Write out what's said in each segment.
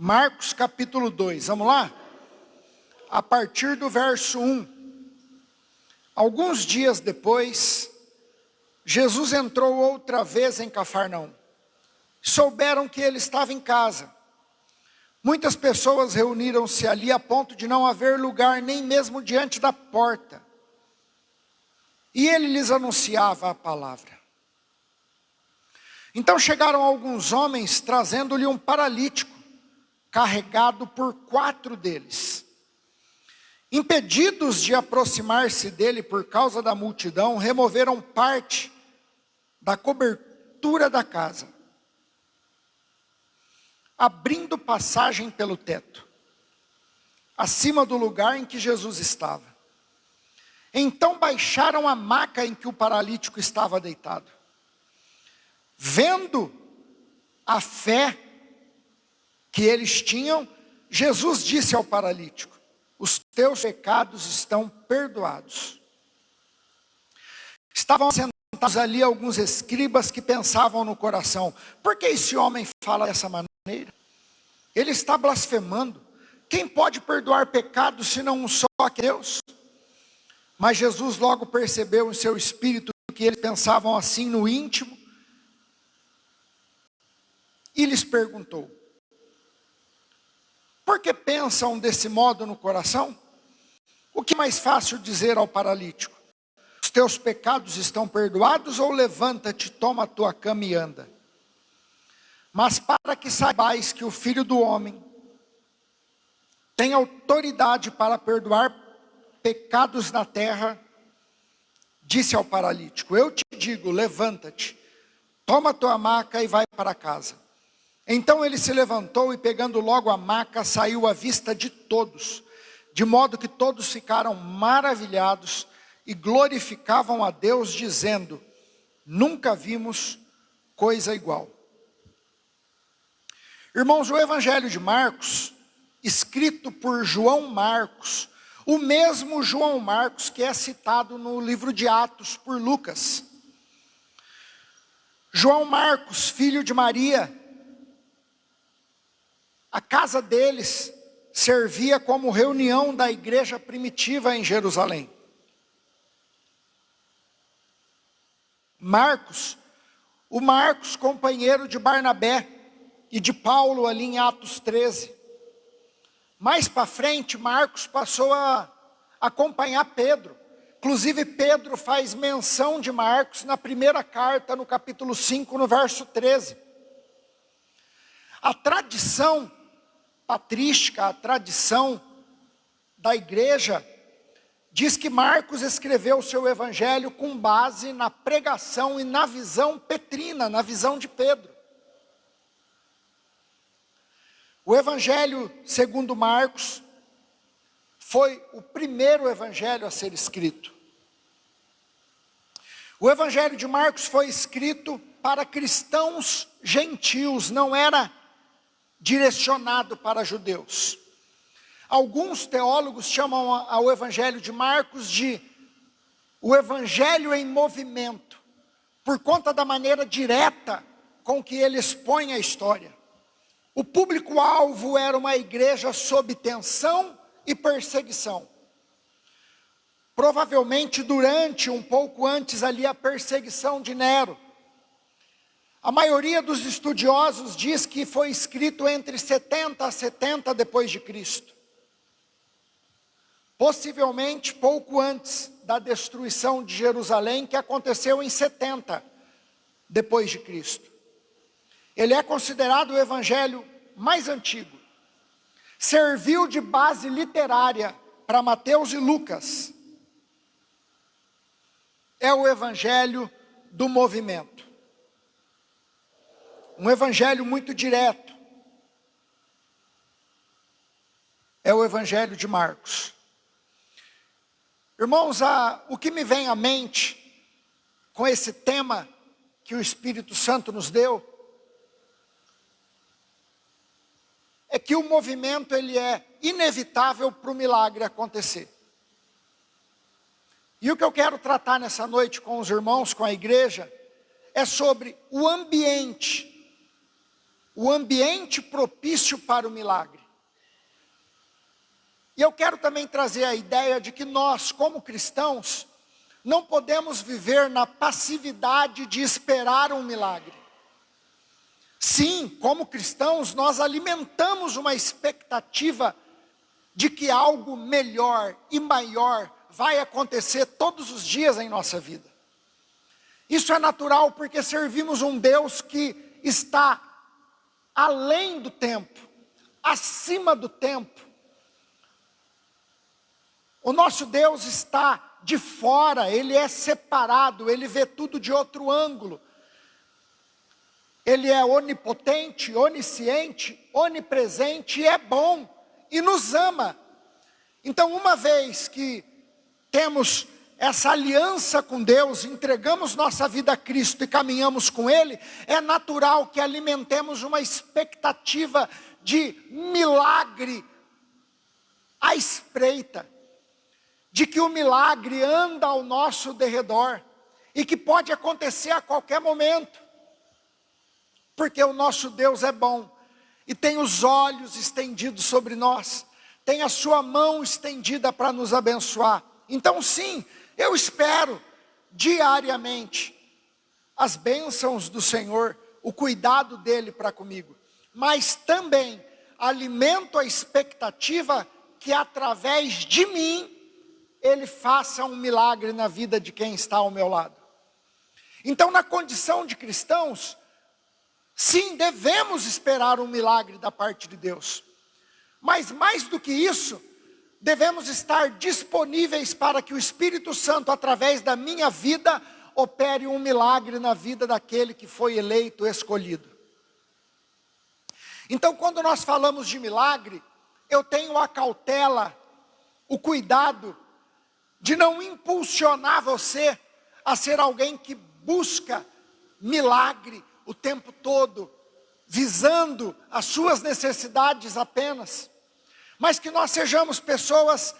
Marcos capítulo 2, vamos lá? A partir do verso 1. Alguns dias depois, Jesus entrou outra vez em Cafarnaum. Souberam que ele estava em casa. Muitas pessoas reuniram-se ali a ponto de não haver lugar nem mesmo diante da porta. E ele lhes anunciava a palavra. Então chegaram alguns homens trazendo-lhe um paralítico, carregado por 4 deles. Impedidos de aproximar-se dele por causa da multidão, removeram parte da cobertura da casa, abrindo passagem pelo teto, acima do lugar em que Jesus estava. Então baixaram a maca em que o paralítico estava deitado. Vendo a fé que eles tinham, Jesus disse ao paralítico: os teus pecados estão perdoados. Estavam sentados ali alguns escribas que pensavam no coração: por que esse homem fala dessa maneira? Ele está blasfemando. Quem pode perdoar pecados senão um só, que Deus? Mas Jesus logo percebeu em seu espírito que eles pensavam assim no íntimo e lhes perguntou: por que pensam desse modo no coração? O que é mais fácil dizer ao paralítico: os teus pecados estão perdoados, ou levanta-te, toma a tua cama e anda? Mas para que saibais que o Filho do Homem tem autoridade para perdoar pecados na terra, disse ao paralítico: eu te digo, levanta-te, toma a tua maca e vai para casa. Então ele se levantou e, pegando logo a maca, saiu à vista de todos, de modo que todos ficaram maravilhados e glorificavam a Deus, dizendo: nunca vimos coisa igual. Irmãos, o Evangelho de Marcos, escrito por João Marcos, o mesmo João Marcos que é citado no livro de Atos por Lucas. João Marcos, filho de Maria, a casa deles servia como reunião da igreja primitiva em Jerusalém. Marcos, o Marcos, companheiro de Barnabé e de Paulo ali em Atos 13. Mais para frente, Marcos passou a acompanhar Pedro. Inclusive Pedro faz menção de Marcos na primeira carta, no capítulo 5, no verso 13. A tradição patrística, a tradição da igreja, diz que Marcos escreveu o seu evangelho com base na pregação e na visão petrina, na visão de Pedro. O evangelho segundo Marcos foi o primeiro evangelho a ser escrito. O evangelho de Marcos foi escrito para cristãos gentios, não era direcionado para judeus. Alguns teólogos chamam ao evangelho de Marcos de o evangelho em movimento, por conta da maneira direta com que ele expõe a história. O público-alvo era uma igreja sob tensão e perseguição. Provavelmente durante, um pouco antes ali, a perseguição de Nero. A maioria dos estudiosos diz que foi escrito entre 70 a 70 depois de Cristo. Possivelmente pouco antes da destruição de Jerusalém, que aconteceu em 70 depois de Cristo. Ele é considerado o evangelho mais antigo. Serviu de base literária para Mateus e Lucas. É o evangelho do movimento. Um evangelho muito direto. É o evangelho de Marcos. Irmãos, o que me vem à mente com esse tema que o Espírito Santo nos deu é que o movimento ele é inevitável para o milagre acontecer. E o que eu quero tratar nessa noite com os irmãos, com a igreja, é sobre o ambiente o ambiente propício para o milagre. E eu quero também trazer a ideia de que nós, como cristãos, não podemos viver na passividade de esperar um milagre. Sim, como cristãos, nós alimentamos uma expectativa de que algo melhor e maior vai acontecer todos os dias em nossa vida. Isso é natural porque servimos um Deus que está além do tempo, acima do tempo. O nosso Deus está de fora, Ele é separado, Ele vê tudo de outro ângulo. Ele é onipotente, onisciente, onipresente e é bom e nos ama. Então, uma vez que temos essa aliança com Deus, entregamos nossa vida a Cristo e caminhamos com Ele, é natural que alimentemos uma expectativa de milagre à espreita, de que o milagre anda ao nosso derredor e que pode acontecer a qualquer momento, porque o nosso Deus é bom e tem os olhos estendidos sobre nós, tem a sua mão estendida para nos abençoar. Então sim, eu espero diariamente as bênçãos do Senhor, o cuidado dEle para comigo, mas também alimento a expectativa que através de mim, Ele faça um milagre na vida de quem está ao meu lado. Então, na condição de cristãos, sim, devemos esperar um milagre da parte de Deus. Mas mais do que isso, devemos estar disponíveis para que o Espírito Santo, através da minha vida, opere um milagre na vida daquele que foi eleito, escolhido. Então, quando nós falamos de milagre, eu tenho a cautela, o cuidado de não impulsionar você a ser alguém que busca milagre o tempo todo, visando as suas necessidades apenas, mas que nós sejamos pessoas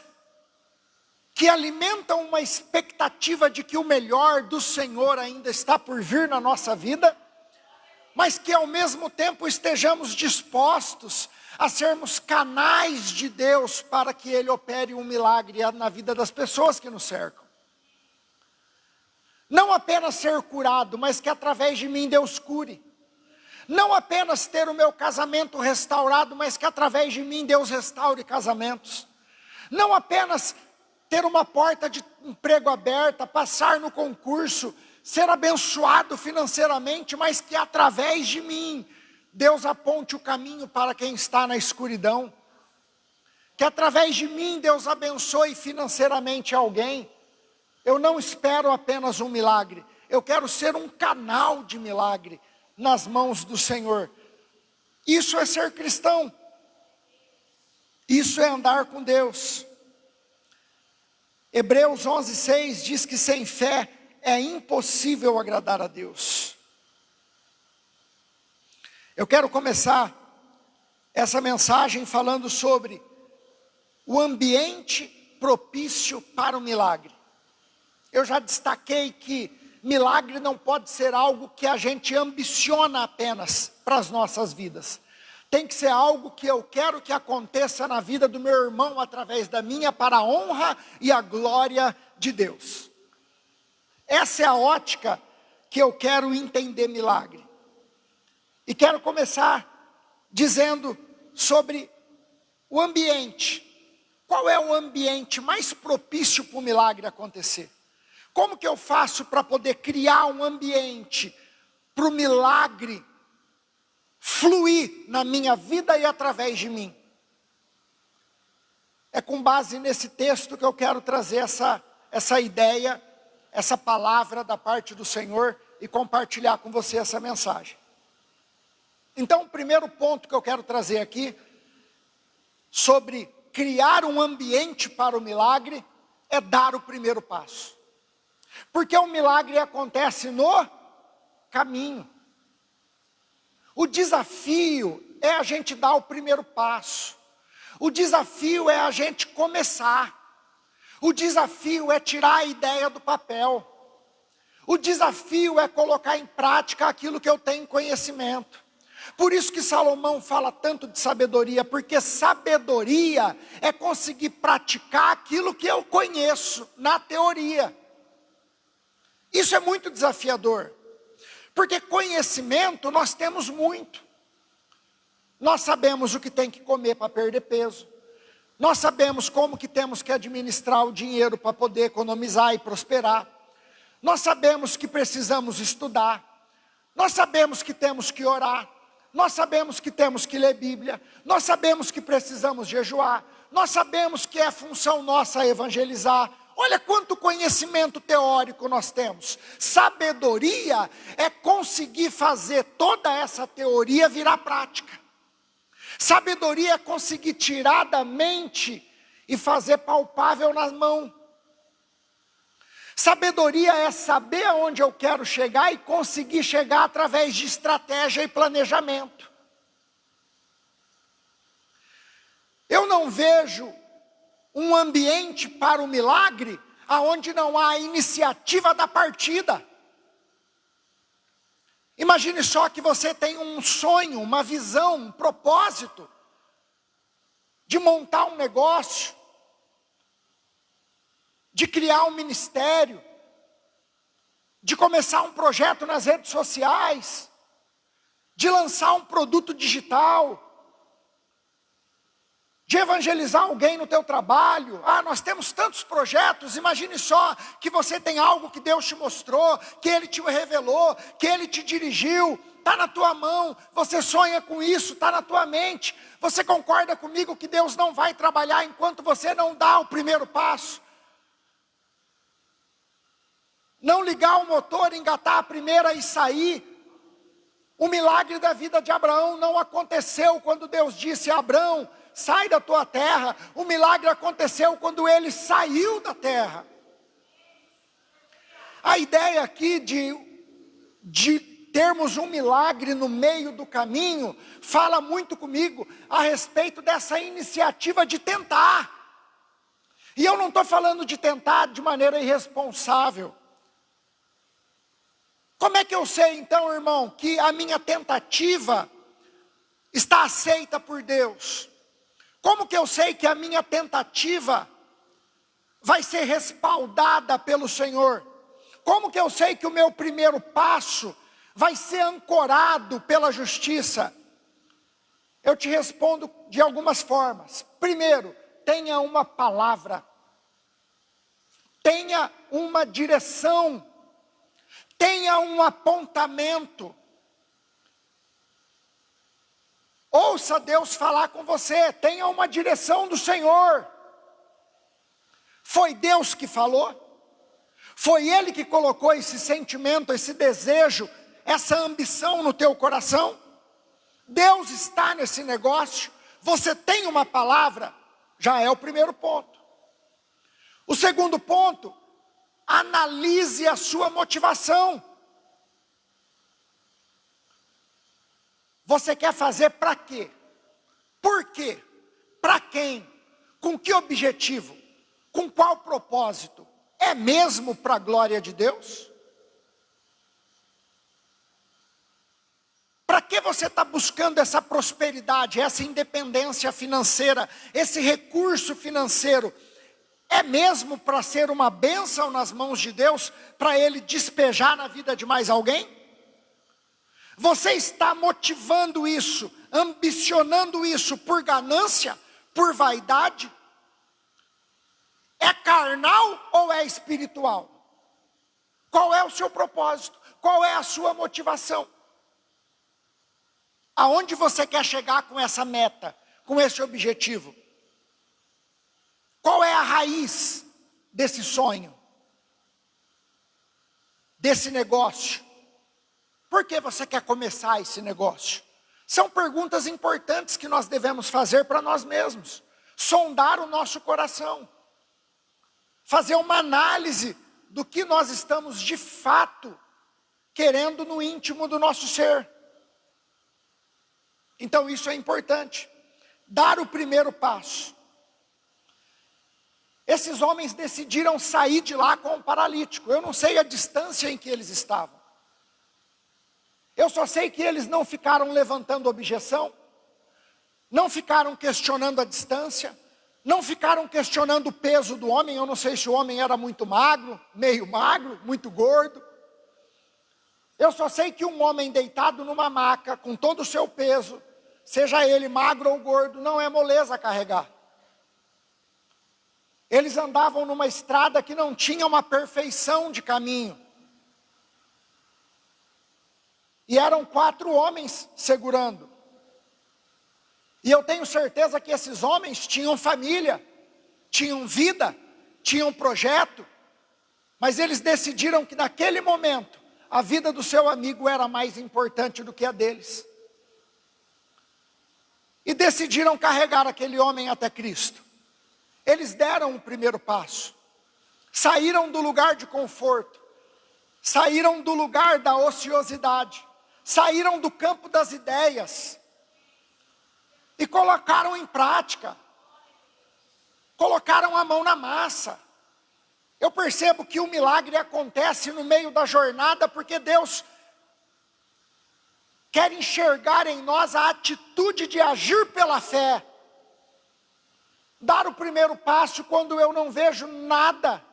que alimentam uma expectativa de que o melhor do Senhor ainda está por vir na nossa vida, mas que ao mesmo tempo estejamos dispostos a sermos canais de Deus para que Ele opere um milagre na vida das pessoas que nos cercam. Não apenas ser curado, mas que através de mim Deus cure. Não apenas ter o meu casamento restaurado, mas que através de mim Deus restaure casamentos. Não apenas ter uma porta de emprego aberta, passar no concurso, ser abençoado financeiramente, mas que através de mim Deus aponte o caminho para quem está na escuridão. Que através de mim Deus abençoe financeiramente alguém. Eu não espero apenas um milagre, eu quero ser um canal de milagre nas mãos do Senhor. Isso é ser cristão. Isso é andar com Deus. Hebreus 11:6 diz que sem fé é impossível agradar a Deus. Eu quero começar essa mensagem falando sobre o ambiente propício para o milagre. Eu já destaquei que milagre não pode ser algo que a gente ambiciona apenas para as nossas vidas. Tem que ser algo que eu quero que aconteça na vida do meu irmão através da minha, para a honra e a glória de Deus. Essa é a ótica que eu quero entender milagre. E quero começar dizendo sobre o ambiente. Qual é o ambiente mais propício para o milagre acontecer? Como que eu faço para poder criar um ambiente para o milagre fluir na minha vida e através de mim? É com base nesse texto que eu quero trazer essa ideia, essa palavra da parte do Senhor e compartilhar com você essa mensagem. Então, o primeiro ponto que eu quero trazer aqui, sobre criar um ambiente para o milagre, é dar o primeiro passo. Porque o milagre acontece no caminho. O desafio é a gente dar o primeiro passo. O desafio é a gente começar. O desafio é tirar a ideia do papel. O desafio é colocar em prática aquilo que eu tenho conhecimento. Por isso que Salomão fala tanto de sabedoria, porque sabedoria é conseguir praticar aquilo que eu conheço na teoria. Isso é muito desafiador, porque conhecimento nós temos muito. Nós sabemos o que tem que comer para perder peso. Nós sabemos como que temos que administrar o dinheiro para poder economizar e prosperar. Nós sabemos que precisamos estudar. Nós sabemos que temos que orar. Nós sabemos que temos que ler Bíblia. Nós sabemos que precisamos jejuar. Nós sabemos que é função nossa evangelizar. Olha quanto conhecimento teórico nós temos. Sabedoria é conseguir fazer toda essa teoria virar prática. Sabedoria é conseguir tirar da mente e fazer palpável nas mãos. Sabedoria é saber aonde eu quero chegar e conseguir chegar através de estratégia e planejamento. Eu não vejo um ambiente para o milagre aonde não há a iniciativa da partida. Imagine só que você tem um sonho, uma visão, um propósito de montar um negócio, de criar um ministério, de começar um projeto nas redes sociais, de lançar um produto digital, de evangelizar alguém no teu trabalho. Nós temos tantos projetos. Imagine só que você tem algo que Deus te mostrou, que Ele te revelou, que Ele te dirigiu, está na tua mão, você sonha com isso, está na tua mente. Você concorda comigo que Deus não vai trabalhar enquanto você não dá o primeiro passo? Não ligar o motor, engatar a primeira e sair. O milagre da vida de Abraão não aconteceu quando Deus disse a Abraão, sai da tua terra. O milagre aconteceu quando ele saiu da terra. A ideia aqui de termos um milagre no meio do caminho, fala muito comigo a respeito dessa iniciativa de tentar. E eu não estou falando de tentar de maneira irresponsável. Como é que eu sei então, irmão, que a minha tentativa está aceita por Deus? Como que eu sei que a minha tentativa vai ser respaldada pelo Senhor? Como que eu sei que o meu primeiro passo vai ser ancorado pela justiça? Eu te respondo de algumas formas. Primeiro, tenha uma palavra. Tenha uma direção. Tenha um apontamento. Ouça Deus falar com você, tenha uma direção do Senhor. Foi Deus que falou? Foi Ele que colocou esse sentimento, esse desejo, essa ambição no teu coração? Deus está nesse negócio? Você tem uma palavra? Já é o primeiro ponto. O segundo ponto, analise a sua motivação. Você quer fazer para quê? Por quê? Para quem? Com que objetivo? Com qual propósito? É mesmo para a glória de Deus? Para que você está buscando essa prosperidade, essa independência financeira, esse recurso financeiro? É mesmo para ser uma bênção nas mãos de Deus, para Ele despejar na vida de mais alguém? Você está motivando isso, ambicionando isso por ganância, por vaidade? É carnal ou é espiritual? Qual é o seu propósito? Qual é a sua motivação? Aonde você quer chegar com essa meta, com esse objetivo? Qual é a raiz desse sonho? Desse negócio? Por que você quer começar esse negócio? São perguntas importantes que nós devemos fazer para nós mesmos. Sondar o nosso coração. Fazer uma análise do que nós estamos de fato querendo no íntimo do nosso ser. Então isso é importante. Dar o primeiro passo. Esses homens decidiram sair de lá com o paralítico. Eu não sei a distância em que eles estavam. Eu só sei que eles não ficaram levantando objeção, não ficaram questionando a distância, não ficaram questionando o peso do homem. Eu não sei se o homem era muito magro, meio magro, muito gordo. Eu só sei que um homem deitado numa maca, com todo o seu peso, seja ele magro ou gordo, não é moleza carregar. Eles andavam numa estrada que não tinha uma perfeição de caminho. E eram 4 homens segurando. E eu tenho certeza que esses homens tinham família, tinham vida, tinham projeto. Mas eles decidiram que naquele momento, a vida do seu amigo era mais importante do que a deles. E decidiram carregar aquele homem até Cristo. Eles deram o primeiro passo. Saíram do lugar de conforto. Saíram do lugar da ociosidade. Saíram do campo das ideias. E colocaram em prática. Colocaram a mão na massa. Eu percebo que o milagre acontece no meio da jornada, porque Deus quer enxergar em nós a atitude de agir pela fé. Dar o primeiro passo quando eu não vejo nada.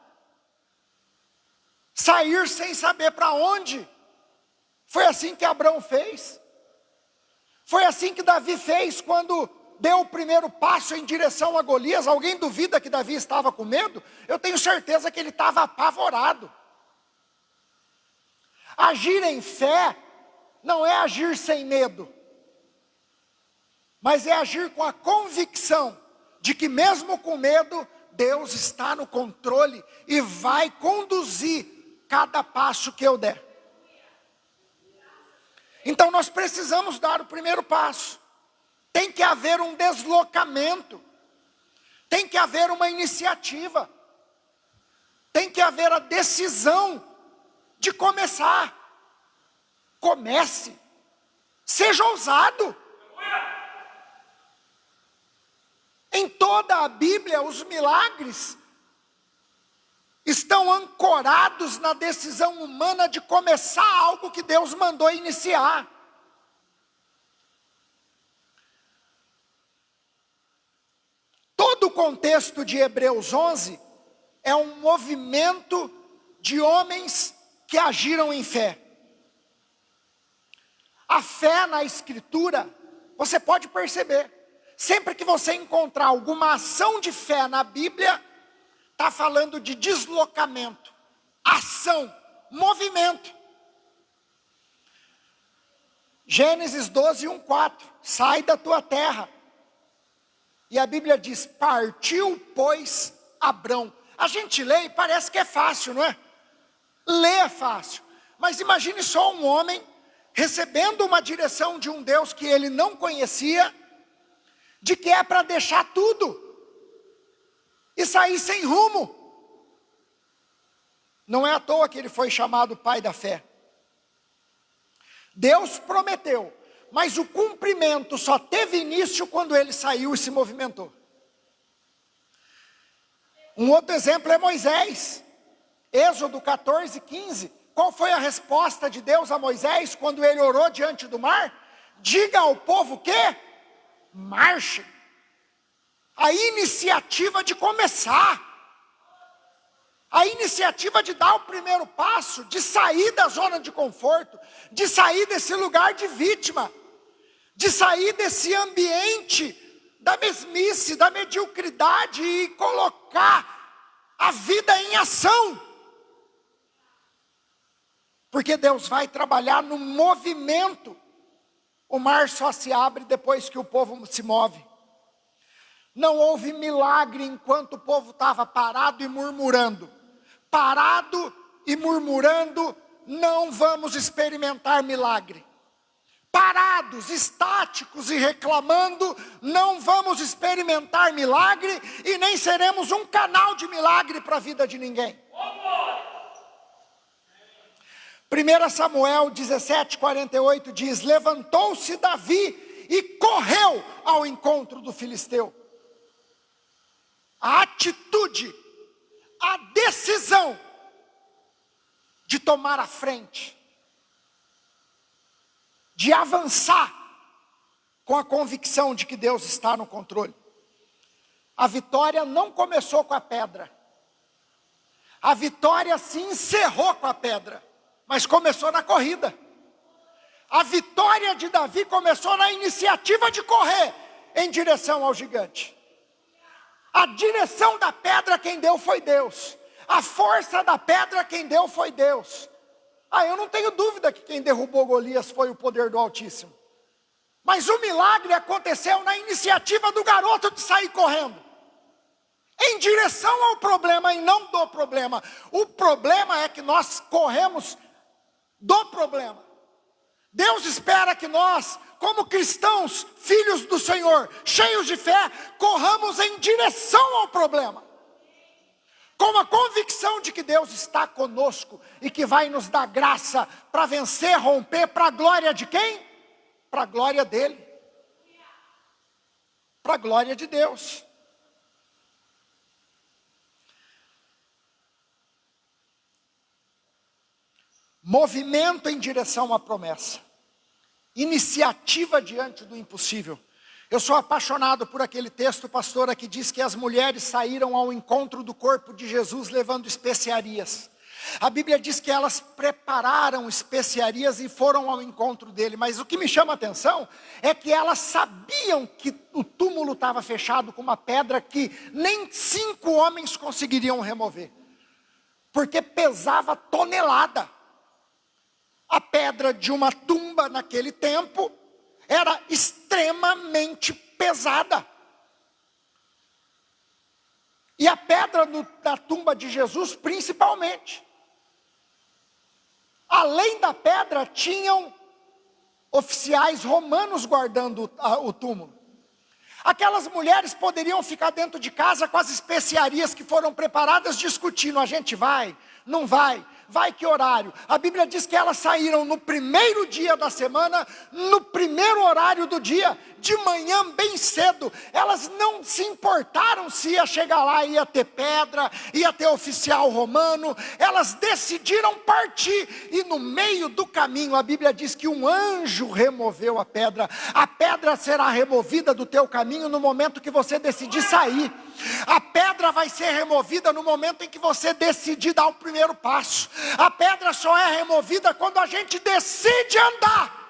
Sair sem saber para onde. Foi assim que Abraão fez. Foi assim que Davi fez quando deu o primeiro passo em direção a Golias. Alguém duvida que Davi estava com medo? Eu tenho certeza que ele estava apavorado. Agir em fé não é agir sem medo, mas é agir com a convicção de que mesmo com medo, Deus está no controle e vai conduzir cada passo que eu der. Então nós precisamos dar o primeiro passo. Tem que haver um deslocamento. Tem que haver uma iniciativa. Tem que haver a decisão de começar. Comece. Seja ousado. Em toda a Bíblia, os milagres estão ancorados na decisão humana de começar algo que Deus mandou iniciar. Todo o contexto de Hebreus 11 é um movimento de homens que agiram em fé. A fé na Escritura, você pode perceber, sempre que você encontrar alguma ação de fé na Bíblia, está falando de deslocamento, ação, movimento. Gênesis 12, 1, 4, sai da tua terra. E a Bíblia diz, partiu, pois, Abrão. A gente lê e parece que é fácil, não é? Ler é fácil. Mas imagine só um homem recebendo uma direção de um Deus que ele não conhecia, de que é para deixar tudo e sair sem rumo. Não é à toa que ele foi chamado pai da fé. Deus prometeu, mas o cumprimento só teve início quando ele saiu e se movimentou. Um outro exemplo é Moisés. Êxodo 14, 15. Qual foi a resposta de Deus a Moisés quando ele orou diante do mar? Diga ao povo que marche. A iniciativa de começar. A iniciativa de dar o primeiro passo, de sair da zona de conforto, de sair desse lugar de vítima, de sair desse ambiente da mesmice, da mediocridade e colocar a vida em ação. Porque Deus vai trabalhar no movimento. O mar só se abre depois que o povo se move. Não houve milagre enquanto o povo estava parado e murmurando. Parado e murmurando, não vamos experimentar milagre. Parados, estáticos e reclamando, não vamos experimentar milagre e nem seremos um canal de milagre para a vida de ninguém. 1 Samuel 17, 48 diz, levantou-se Davi e correu ao encontro do filisteu. A atitude, a decisão de tomar a frente. de avançar com a convicção de que Deus está no controle. A vitória não começou com a pedra. A vitória se encerrou com a pedra, mas começou na corrida. A vitória de Davi começou na iniciativa de correr em direção ao gigante. A direção da pedra quem deu foi Deus. A força da pedra quem deu foi Deus. Eu não tenho dúvida que quem derrubou Golias foi o poder do Altíssimo. Mas o milagre aconteceu na iniciativa do garoto de sair correndo em direção ao problema e não do problema. O problema é que nós corremos do problema. Deus espera que nós, como cristãos, filhos do Senhor, cheios de fé, corramos em direção ao problema, com a convicção de que Deus está conosco e que vai nos dar graça para vencer, romper, para a glória de quem? Para a glória dele, para a glória de Deus. Movimento em direção à promessa, iniciativa diante do impossível. Eu sou apaixonado por aquele texto, pastora, que diz que as mulheres saíram ao encontro do corpo de Jesus levando especiarias. A Bíblia diz que elas prepararam especiarias e foram ao encontro dele, mas o que me chama a atenção é que elas sabiam que o túmulo estava fechado com uma pedra que nem 5 homens conseguiriam remover, porque pesava tonelada. A pedra de uma tumba naquele tempo era extremamente pesada. E a pedra da tumba de Jesus principalmente. Além da pedra, tinham oficiais romanos guardando o túmulo. Aquelas mulheres poderiam ficar dentro de casa com as especiarias que foram preparadas, discutindo: a gente vai, não vai, vai que horário? A Bíblia diz que elas saíram no primeiro dia da semana, no primeiro horário do dia, de manhã bem cedo. Elas não se importaram se ia chegar lá, ia ter pedra, ia ter oficial romano. Elas decidiram partir, e no meio do caminho, a Bíblia diz que um anjo removeu a pedra. A pedra será removida do teu caminho no momento que você decidir sair. A pedra vai ser removida no momento em que você decidir dar o primeiro passo. A pedra só é removida quando a gente decide andar.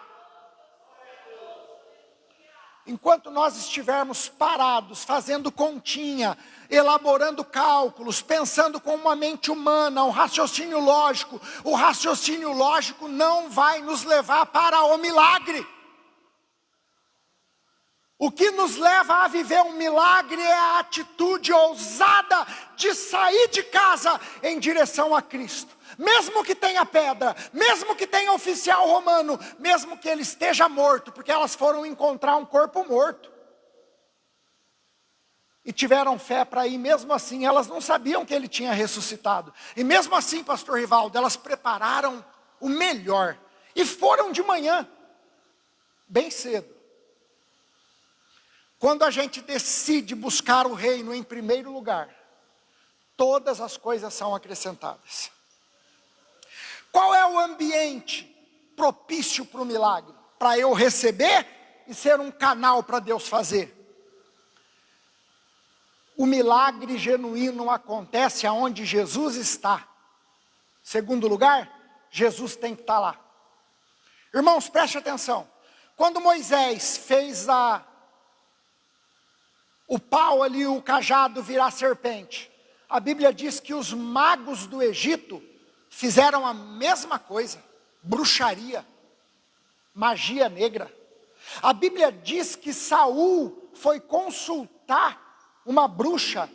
Enquanto nós estivermos parados, fazendo continha, elaborando cálculos, pensando com uma mente humana, o raciocínio lógico não vai nos levar para o milagre. O que nos leva a viver um milagre é a atitude ousada de sair de casa em direção a Cristo. Mesmo que tenha pedra, mesmo que tenha oficial romano, mesmo que ele esteja morto, porque elas foram encontrar um corpo morto. E tiveram fé para ir, mesmo assim, elas não sabiam que ele tinha ressuscitado. E mesmo assim, pastor Rivaldo, elas prepararam o melhor. E foram de manhã, bem cedo. Quando a gente decide buscar o reino em primeiro lugar, todas as coisas são acrescentadas. Qual é o ambiente propício para o milagre? Para eu receber e ser um canal para Deus fazer. O milagre genuíno acontece aonde Jesus está. Segundo lugar, Jesus tem que estar lá. Irmãos, preste atenção. Quando Moisés fez o pau ali, o cajado virar serpente, a Bíblia diz que os magos do Egito fizeram a mesma coisa, bruxaria, magia negra. A Bíblia diz que Saul foi consultar uma bruxa,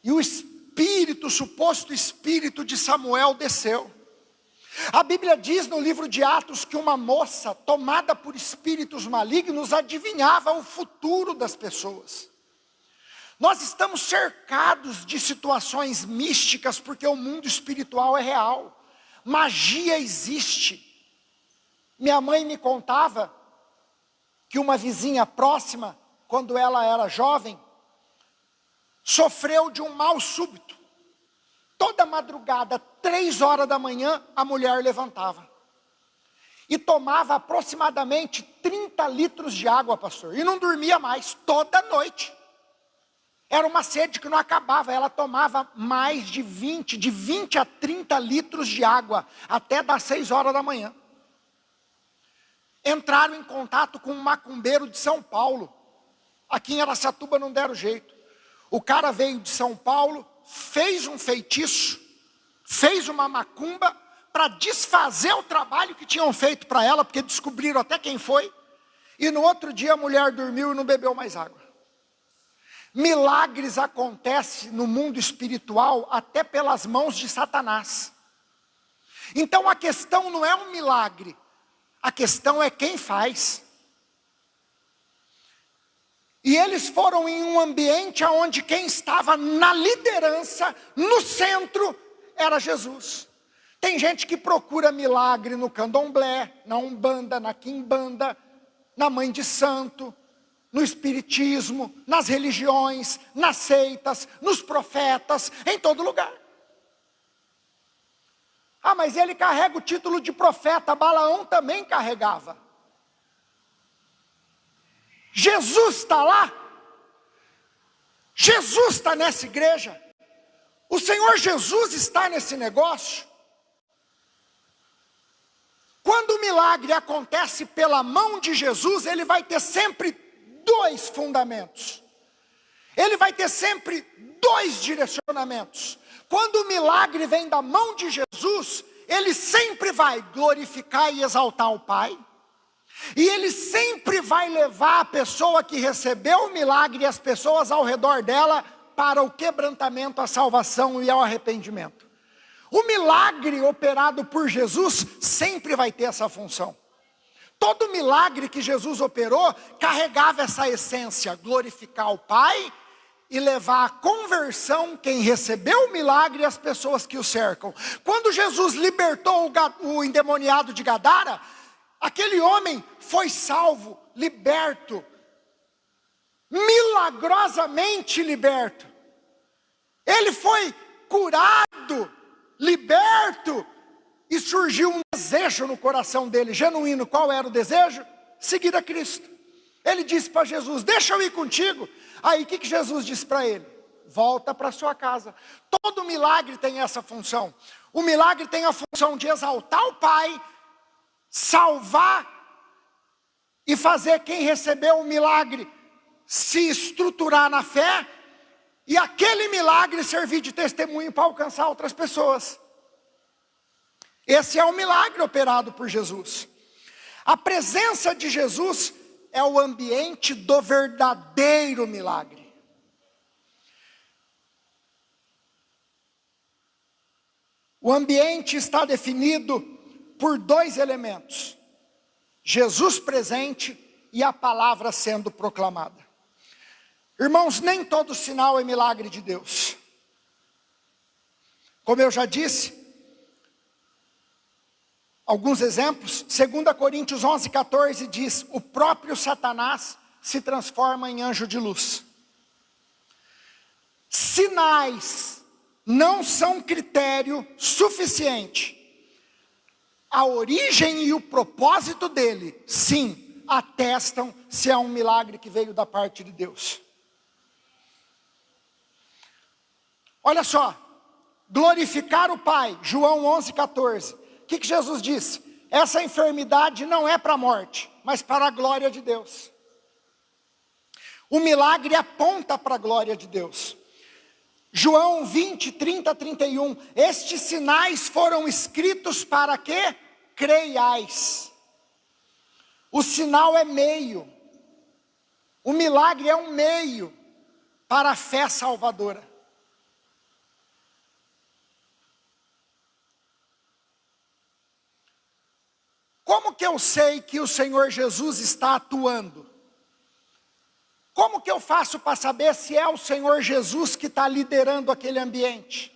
e o suposto espírito de Samuel desceu. A Bíblia diz no livro de Atos que uma moça tomada por espíritos malignos adivinhava o futuro das pessoas. Nós estamos cercados de situações místicas porque o mundo espiritual é real. Magia existe. Minha mãe me contava que uma vizinha próxima, quando ela era jovem, sofreu de um mal súbito. Toda madrugada, 3 horas da manhã, a mulher levantava. e tomava aproximadamente 30 litros de água, pastor, e não dormia mais, toda noite. Era uma sede que não acabava, ela tomava mais de 20 a 30 litros de água, até das 6 horas da manhã. Entraram em contato com um macumbeiro de São Paulo, aqui em Araçatuba não deram jeito. O cara veio de São Paulo, fez um feitiço, fez uma macumba, para desfazer o trabalho que tinham feito para ela, porque descobriram até quem foi, e no outro dia a mulher dormiu e não bebeu mais água. Milagres acontecem no mundo espiritual até pelas mãos de Satanás. Então a questão não é um milagre, a questão é quem faz. E eles foram em um ambiente onde quem estava na liderança, no centro, era Jesus. Tem gente que procura milagre no candomblé, na umbanda, na quimbanda, na mãe de santo, no espiritismo, nas religiões, nas seitas, nos profetas, em todo lugar. Ah, mas ele carrega o título de profeta, Balaão também carregava. Jesus está lá, Jesus está nessa igreja, o Senhor Jesus está nesse negócio. Quando o milagre acontece pela mão de Jesus, ele vai ter sempre 2 fundamentos. Ele vai ter sempre 2 direcionamentos. Quando o milagre vem da mão de Jesus, ele sempre vai glorificar e exaltar o Pai. E ele sempre vai levar a pessoa que recebeu o milagre e as pessoas ao redor dela para o quebrantamento, a salvação e ao arrependimento. O milagre operado por Jesus sempre vai ter essa função. Todo milagre que Jesus operou carregava essa essência, glorificar o Pai e levar à conversão quem recebeu o milagre e as pessoas que o cercam. Quando Jesus libertou o endemoniado de Gadara, aquele homem foi salvo, liberto, milagrosamente liberto. Ele foi curado, liberto, e surgiu um desejo no coração dele, genuíno. Qual era o desejo? Seguir a Cristo. Ele disse para Jesus, deixa eu ir contigo. Aí o que Jesus disse para ele? Volta para sua casa. Todo milagre tem essa função. O milagre tem a função de exaltar o Pai, salvar e fazer quem recebeu o milagre se estruturar na fé, e aquele milagre servir de testemunho para alcançar outras pessoas. Esse é o milagre operado por Jesus. A presença de Jesus é o ambiente do verdadeiro milagre. O ambiente está definido por 2 elementos: Jesus presente e a palavra sendo proclamada. Irmãos, nem todo sinal é milagre de Deus. Como eu já disse, alguns exemplos, 2 Coríntios 11:14 diz, o próprio Satanás se transforma em anjo de luz. Sinais não são critério suficiente. A origem e o propósito dele, sim, atestam se é um milagre que veio da parte de Deus. Olha só, glorificar o Pai, João 11:14. O que Jesus disse? Essa enfermidade não é para a morte, mas para a glória de Deus. O milagre aponta para a glória de Deus. João 20:30-31. Estes sinais foram escritos para que creiais. O sinal é meio. O milagre é um meio para a fé salvadora. Como que eu sei que o Senhor Jesus está atuando? Como que eu faço para saber se é o Senhor Jesus que está liderando aquele ambiente?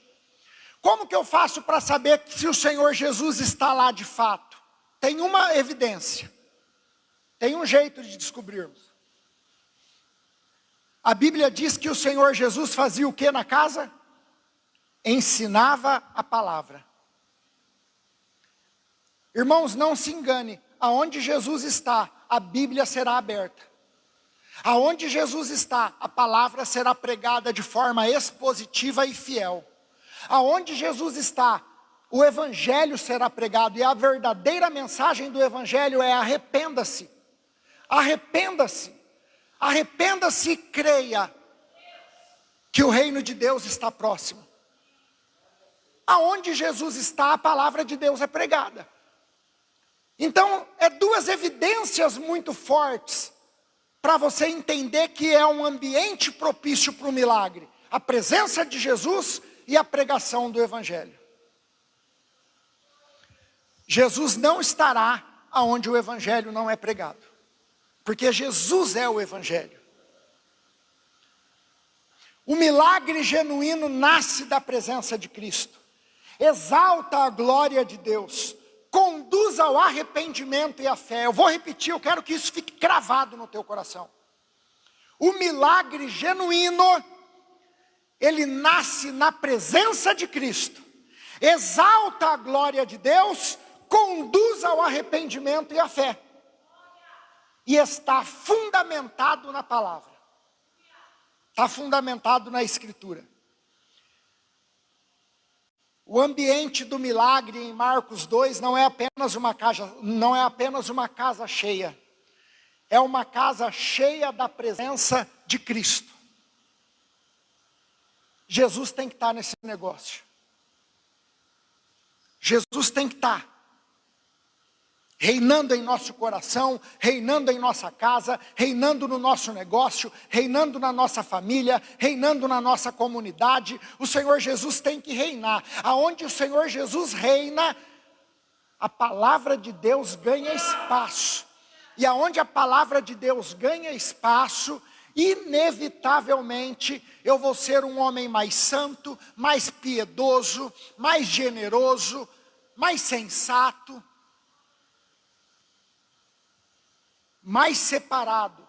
Como que eu faço para saber se o Senhor Jesus está lá de fato? Tem uma evidência. Tem um jeito de descobrirmos. A Bíblia diz que o Senhor Jesus fazia o que na casa? Ensinava a palavra. Irmãos, não se engane, aonde Jesus está, a Bíblia será aberta. Aonde Jesus está, a palavra será pregada de forma expositiva e fiel. Aonde Jesus está, o Evangelho será pregado, e a verdadeira mensagem do Evangelho é: arrependa-se. Arrependa-se. Arrependa-se e creia que o reino de Deus está próximo. Aonde Jesus está, a palavra de Deus é pregada. Então, é duas evidências muito fortes para você entender que é um ambiente propício para o milagre: a presença de Jesus e a pregação do Evangelho. Jesus não estará aonde o Evangelho não é pregado, porque Jesus é o Evangelho. O milagre genuíno nasce da presença de Cristo, exalta a glória de Deus, conduz ao arrependimento e à fé. Eu vou repetir, eu quero que isso fique cravado no teu coração. O milagre genuíno, ele nasce na presença de Cristo, exalta a glória de Deus, conduz ao arrependimento e à fé, e está fundamentado na palavra, está fundamentado na Escritura. O ambiente do milagre em Marcos 2 não é apenas uma casa cheia, é uma casa cheia da presença de Cristo. Jesus tem que estar nesse negócio. Jesus tem que estar reinando em nosso coração, reinando em nossa casa, reinando no nosso negócio, reinando na nossa família, reinando na nossa comunidade. O Senhor Jesus tem que reinar. Aonde o Senhor Jesus reina, a palavra de Deus ganha espaço. E aonde a palavra de Deus ganha espaço, inevitavelmente eu vou ser um homem mais santo, mais piedoso, mais generoso, mais sensato, mais separado.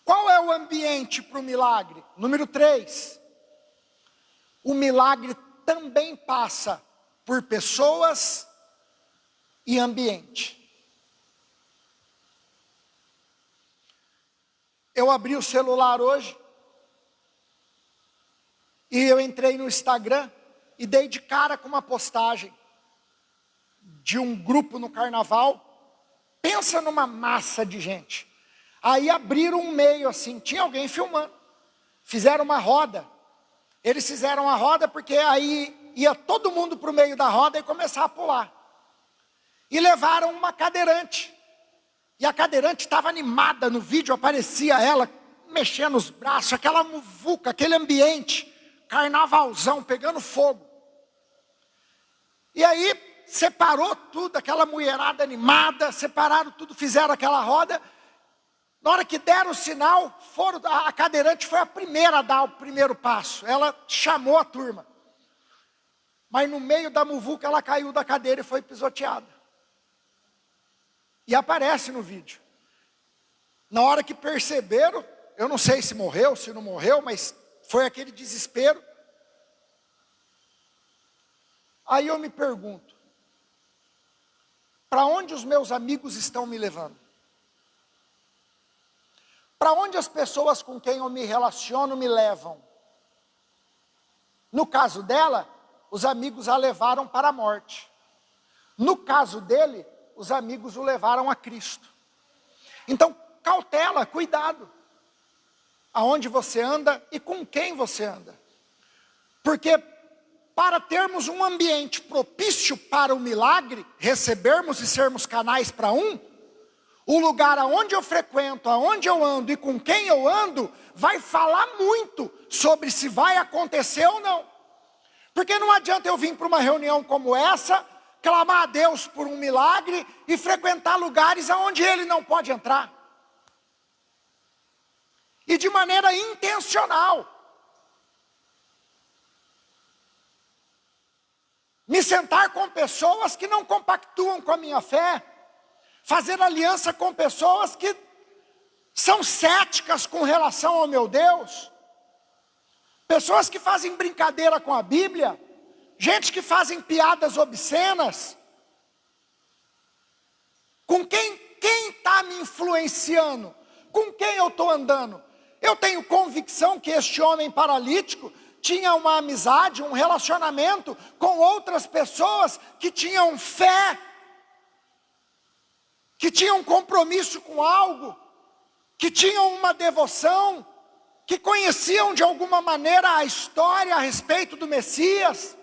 Qual é o ambiente para o milagre? Número 3. O milagre também passa por pessoas e ambiente. Eu abri o celular hoje e eu entrei no Instagram e dei de cara com uma postagem de um grupo no carnaval. Pensa numa massa de gente. Aí abriram um meio assim, tinha alguém filmando. Fizeram uma roda. Eles fizeram a roda porque aí ia todo mundo para o meio da roda e começar a pular. E levaram uma cadeirante. E a cadeirante estava animada, no vídeo aparecia ela mexendo os braços, aquela muvuca, aquele ambiente, carnavalzão, pegando fogo. E aí separou tudo, aquela mulherada animada, separaram tudo, fizeram aquela roda. Na hora que deram o sinal, a cadeirante foi a primeira a dar o primeiro passo. Ela chamou a turma. Mas no meio da muvuca ela caiu da cadeira e foi pisoteada. E aparece no vídeo. Na hora que perceberam, eu não sei se morreu, se não morreu, mas foi aquele desespero. Aí eu me pergunto, para onde os meus amigos estão me levando? Para onde as pessoas com quem eu me relaciono me levam? No caso dela, os amigos a levaram para a morte. No caso dele, os amigos o levaram a Cristo. Então, cautela, cuidado. Aonde você anda e com quem você anda. Porque para termos um ambiente propício para o milagre, recebermos e sermos canais para o lugar aonde eu frequento, aonde eu ando e com quem eu ando, vai falar muito sobre se vai acontecer ou não. Porque não adianta eu vir para uma reunião como essa, clamar a Deus por um milagre e frequentar lugares aonde Ele não pode entrar. E de maneira intencional. Me sentar com pessoas que não compactuam com a minha fé. Fazer aliança com pessoas que são céticas com relação ao meu Deus. Pessoas que fazem brincadeira com a Bíblia. Gente que fazem piadas obscenas. Com quem está me influenciando? Com quem eu estou andando? Eu tenho convicção que este homem paralítico tinha uma amizade, um relacionamento com outras pessoas que tinham fé, que tinham compromisso com algo, que tinham uma devoção, que conheciam de alguma maneira a história a respeito do Messias.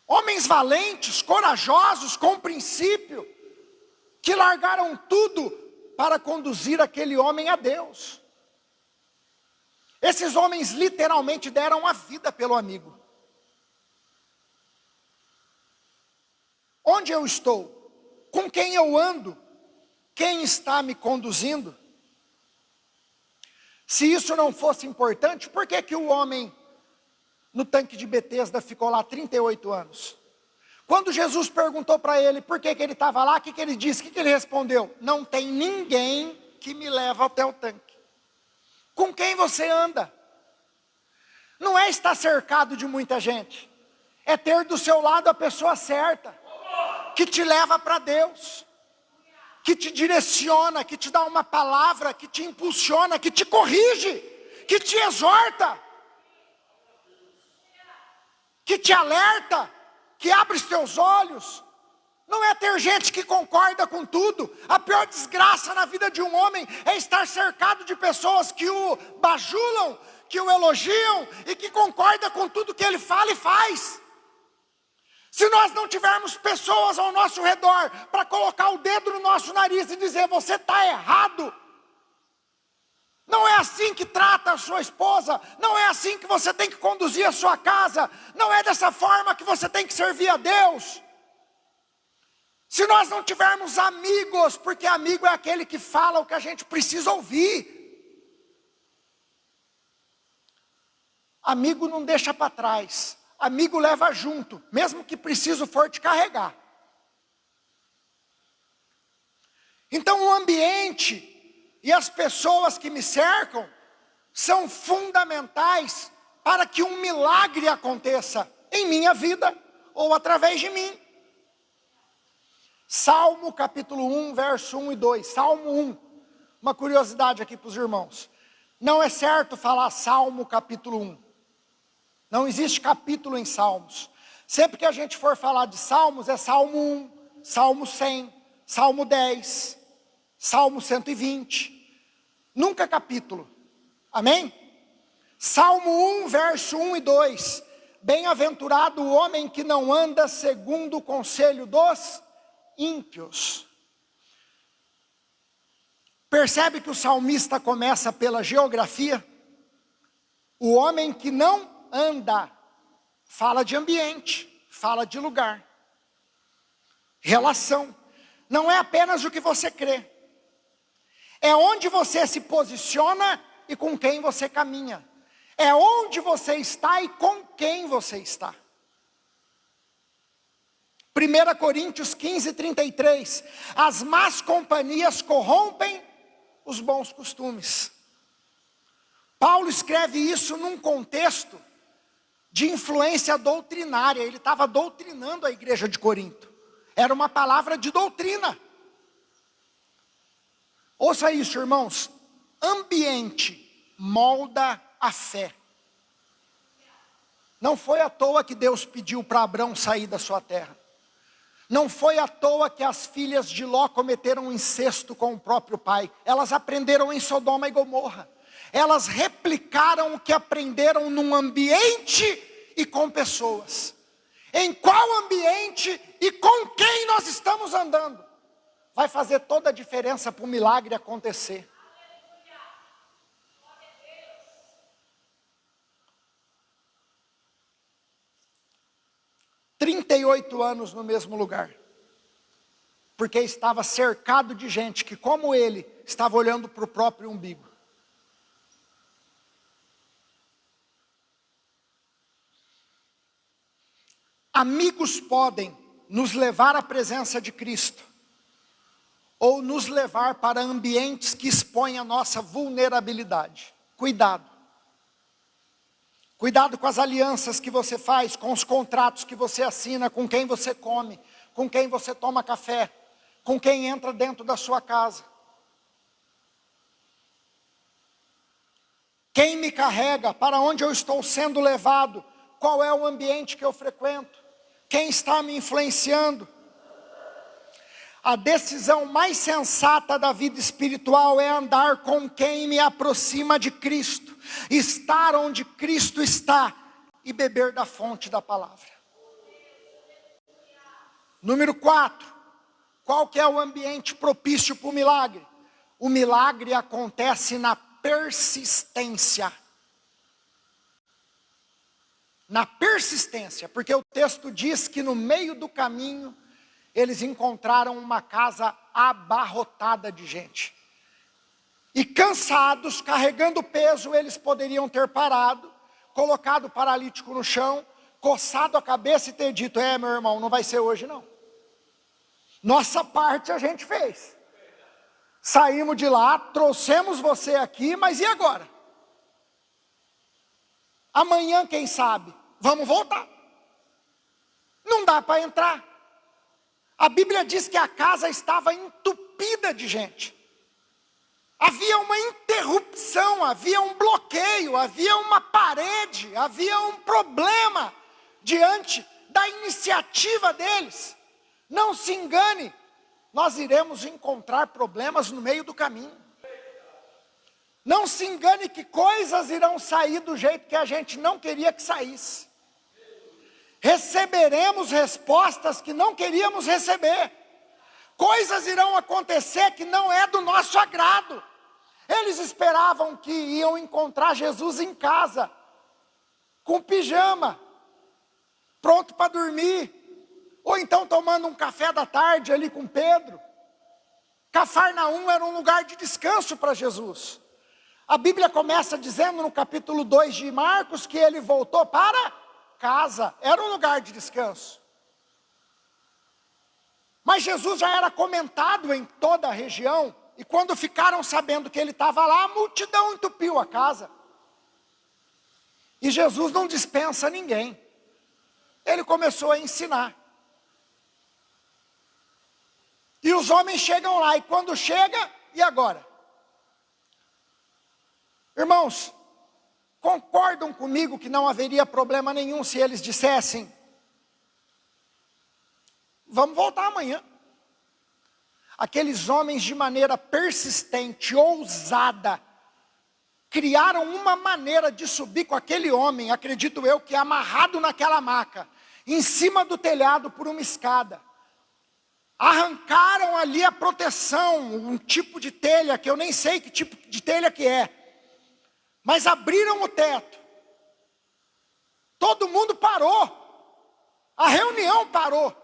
Homens valentes, corajosos, com princípio, que largaram tudo para conduzir aquele homem a Deus. Esses homens literalmente deram a vida pelo amigo. Onde eu estou? Com quem eu ando? Quem está me conduzindo? Se isso não fosse importante, por que que o homem no tanque de Betesda ficou lá 38 anos? Quando Jesus perguntou para ele por que que ele estava lá, o que ele disse? O que ele respondeu? Não tem ninguém que me leva até o tanque. Com quem você anda? Não é estar cercado de muita gente, é ter do seu lado a pessoa certa, que te leva para Deus, que te direciona, que te dá uma palavra, que te impulsiona, que te corrige, que te exorta, que te alerta, que abre os teus olhos. Não é ter gente que concorda com tudo. A pior desgraça na vida de um homem é estar cercado de pessoas que o bajulam, que o elogiam e que concordam com tudo que ele fala e faz. Se nós não tivermos pessoas ao nosso redor para colocar o dedo no nosso nariz e dizer: você está errado, não é assim que trata a sua esposa, não é assim que você tem que conduzir a sua casa, não é dessa forma que você tem que servir a Deus. Se nós não tivermos amigos, porque amigo é aquele que fala o que a gente precisa ouvir. Amigo não deixa para trás, amigo leva junto, mesmo que preciso for te carregar. Então o ambiente e as pessoas que me cercam são fundamentais para que um milagre aconteça em minha vida ou através de mim. Salmo capítulo 1, verso 1 e 2. Salmo 1. Uma curiosidade aqui para os irmãos. Não é certo falar Salmo capítulo 1. Não existe capítulo em Salmos. Sempre que a gente for falar de Salmos, é Salmo 1, Salmo 100, Salmo 10, Salmo 120. Nunca capítulo. Amém? Salmo 1, verso 1 e 2. Bem-aventurado o homem que não anda segundo o conselho dos ímpios. Percebe que o salmista começa pela geografia? O homem que não anda, fala de ambiente, fala de lugar, relação. Não é apenas o que você crê, é onde você se posiciona e com quem você caminha, é onde você está e com quem você está. 1 Coríntios 15, 33, as más companhias corrompem os bons costumes. Paulo escreve isso num contexto de influência doutrinária. Ele estava doutrinando a igreja de Corinto. Era uma palavra de doutrina. Ouça isso, irmãos. Ambiente molda a fé. Não foi à toa que Deus pediu para Abrão sair da sua terra. Não foi à toa que as filhas de Ló cometeram incesto com o próprio pai. Elas aprenderam em Sodoma e Gomorra. Elas replicaram o que aprenderam num ambiente e com pessoas. Em qual ambiente e com quem nós estamos andando vai fazer toda a diferença para o milagre acontecer. Aleluia. 38 anos no mesmo lugar, porque estava cercado de gente que, como ele, estava olhando para o próprio umbigo. Amigos podem nos levar à presença de Cristo, ou nos levar para ambientes que expõem a nossa vulnerabilidade. Cuidado. Cuidado com as alianças que você faz, com os contratos que você assina, com quem você come. com quem você toma café, com quem entra dentro da sua casa. Quem me carrega, para onde eu estou sendo levado, qual é o ambiente que eu frequento, quem está me influenciando. A decisão mais sensata da vida espiritual é andar com quem me aproxima de Cristo, estar onde Cristo está e beber da fonte da palavra. Número 4, qual que é o ambiente propício para o milagre? O milagre acontece na persistência. Na persistência, porque o texto diz que no meio do caminho, eles encontraram uma casa abarrotada de gente. E cansados, carregando peso, eles poderiam ter parado, colocado o paralítico no chão, coçado a cabeça e ter dito, meu irmão, não vai ser hoje não. Nossa parte a gente fez. Saímos de lá, trouxemos você aqui, mas e agora? Amanhã, quem sabe, vamos voltar. Não dá para entrar. A Bíblia diz que a casa estava entupida de gente. Havia uma interrupção, havia um bloqueio, havia uma parede, havia um problema diante da iniciativa deles. Não se engane, nós iremos encontrar problemas no meio do caminho. Não se engane que coisas irão sair do jeito que a gente não queria que saísse. Receberemos respostas que não queríamos receber. Coisas irão acontecer que não é do nosso agrado. Eles esperavam que iam encontrar Jesus em casa, com pijama, pronto para dormir, ou então tomando um café da tarde ali com Pedro. Cafarnaum era um lugar de descanso para Jesus. A Bíblia começa dizendo no capítulo 2 de Marcos que ele voltou para casa, era um lugar de descanso. Mas Jesus já era comentado em toda a região, e quando ficaram sabendo que ele estava lá, a multidão entupiu a casa. E Jesus não dispensa ninguém. Ele começou a ensinar. E os homens chegam lá, e quando chega, e agora? Irmãos, concordam comigo que não haveria problema nenhum se eles dissessem, vamos voltar amanhã. Aqueles homens de maneira persistente, ousada, criaram uma maneira de subir com aquele homem, acredito eu, que amarrado naquela maca, em cima do telhado por uma escada. Arrancaram ali a proteção, um tipo de telha, que eu nem sei que tipo de telha que é. Mas abriram o teto. Todo mundo parou. A reunião parou.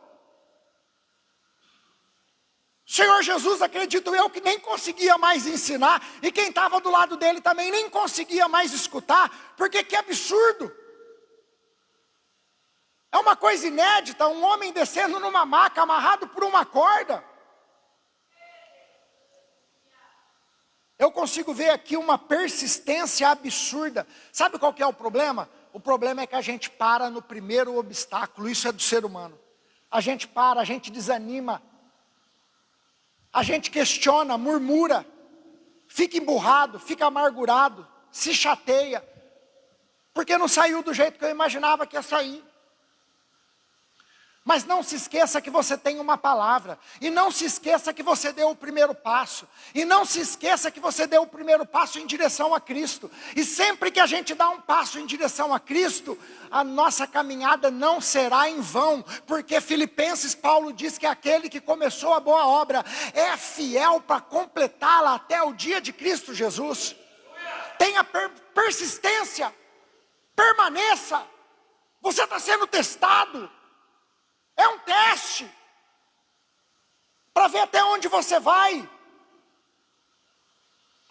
O Senhor Jesus, acredito eu, que nem conseguia mais ensinar. E quem estava do lado dele também nem conseguia mais escutar. Porque que absurdo. É uma coisa inédita, um homem descendo numa maca, amarrado por uma corda. Eu consigo ver aqui uma persistência absurda. Sabe qual que é o problema? O problema é que a gente para no primeiro obstáculo, isso é do ser humano. A gente para, a gente desanima. A gente questiona, murmura, fica emburrado, fica amargurado, se chateia. Porque não saiu do jeito que eu imaginava que ia sair. Mas não se esqueça que você tem uma palavra. E não se esqueça que você deu o primeiro passo. E não se esqueça que você deu o primeiro passo em direção a Cristo. E sempre que a gente dá um passo em direção a Cristo, a nossa caminhada não será em vão. Porque Filipenses, Paulo diz que aquele que começou a boa obra é fiel para completá-la até o dia de Cristo Jesus. Tenha persistência. Permaneça. Você está sendo testado. É um teste, para ver até onde você vai.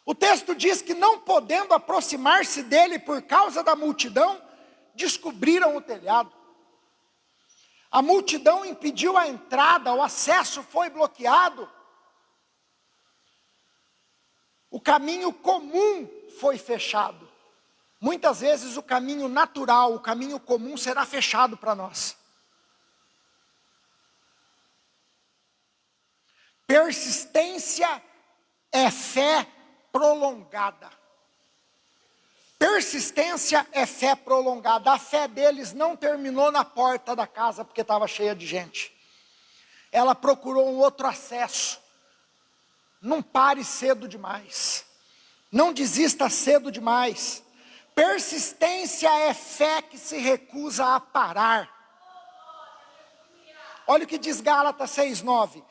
O texto diz que não podendo aproximar-se dele por causa da multidão, descobriram o telhado. A multidão impediu a entrada, o acesso foi bloqueado. O caminho comum foi fechado. Muitas vezes o caminho natural, o caminho comum será fechado para nós. Persistência é fé prolongada. Persistência é fé prolongada. A fé deles não terminou na porta da casa porque estava cheia de gente. Ela procurou um outro acesso. Não pare cedo demais. Não desista cedo demais. Persistência é fé que se recusa a parar. Olha o que diz Gálatas 6:9.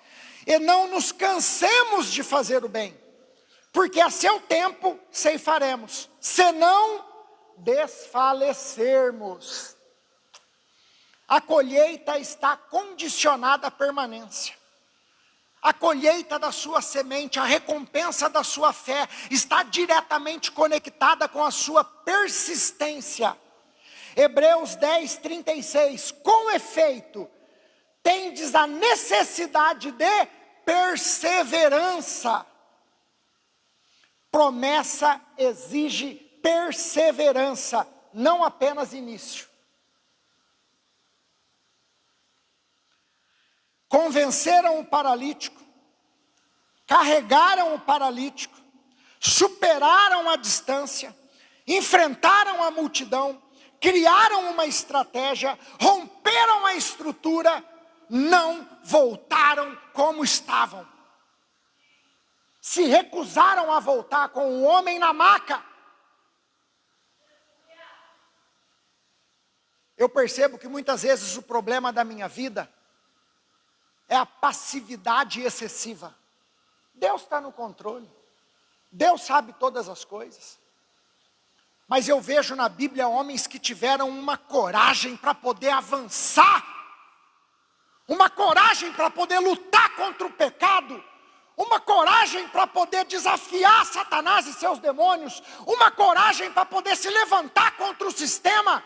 E não nos cansemos de fazer o bem, porque a seu tempo ceifaremos, se não desfalecermos. A colheita está condicionada à permanência. A colheita da sua semente, a recompensa da sua fé, está diretamente conectada com a sua persistência. Hebreus 10:36, com efeito, tendes a necessidade de perseverança. Promessa exige perseverança, não apenas início. Convenceram o paralítico, carregaram o paralítico, superaram a distância, enfrentaram a multidão, criaram uma estratégia, romperam a estrutura, não voltaram como estavam. Se recusaram a voltar com o homem na maca. Eu percebo que muitas vezes o problema da minha vida é a passividade excessiva. Deus está no controle. Deus sabe todas as coisas. Mas eu vejo na Bíblia homens que tiveram uma coragem para poder avançar. Uma coragem para poder lutar contra o pecado. Uma coragem para poder desafiar Satanás e seus demônios. Uma coragem para poder se levantar contra o sistema.